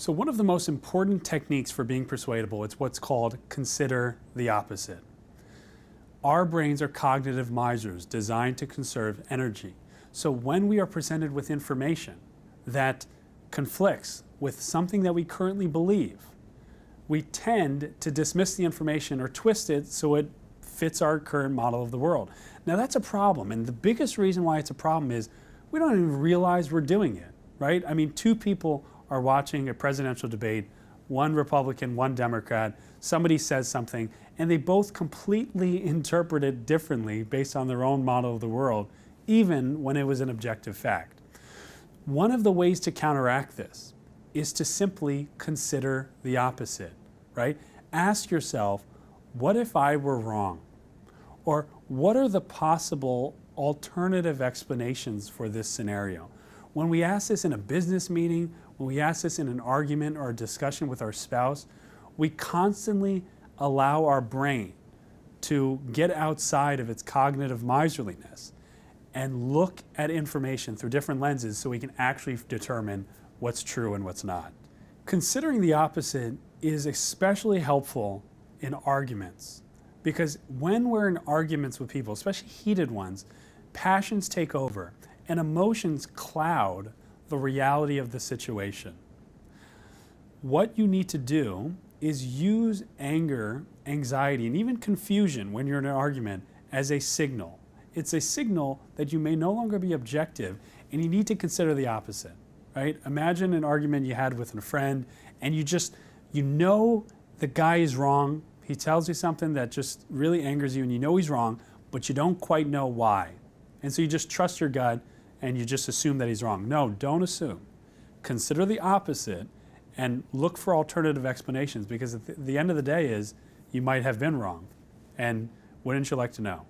So one of the most important techniques for being persuadable is what's called consider the opposite. Our brains are cognitive misers designed to conserve energy. So when we are presented with information that conflicts with something that we currently believe, we tend to dismiss the information or twist it so it fits our current model of the world. Now that's a problem, and the biggest reason why it's a problem is we don't even realize we're doing it, right? I mean, two people are watching a presidential debate, one Republican, one Democrat, somebody says something, and they both completely interpret it differently based on their own model of the world, even when it was an objective fact. One of the ways to counteract this is to simply consider the opposite, right? Ask yourself, what if I were wrong? Or what are the possible alternative explanations for this scenario? When we ask this in a business meeting, when we ask this in an argument or a discussion with our spouse, we constantly allow our brain to get outside of its cognitive miserliness and look at information through different lenses so we can actually determine what's true and what's not. Considering the opposite is especially helpful in arguments, because when we're in arguments with people, especially heated ones, passions take over and emotions cloud the reality of the situation. What you need to do is use anger, anxiety, and even confusion when you're in an argument as a signal. It's a signal that you may no longer be objective and you need to consider the opposite, right? Imagine an argument you had with a friend and you know the guy is wrong. He tells you something that just really angers you and you know he's wrong, but you don't quite know why. And so you just trust your gut and you just assume that he's wrong. No, don't assume. Consider the opposite and look for alternative explanations, because at the end of the day is you might have been wrong. And wouldn't you like to know?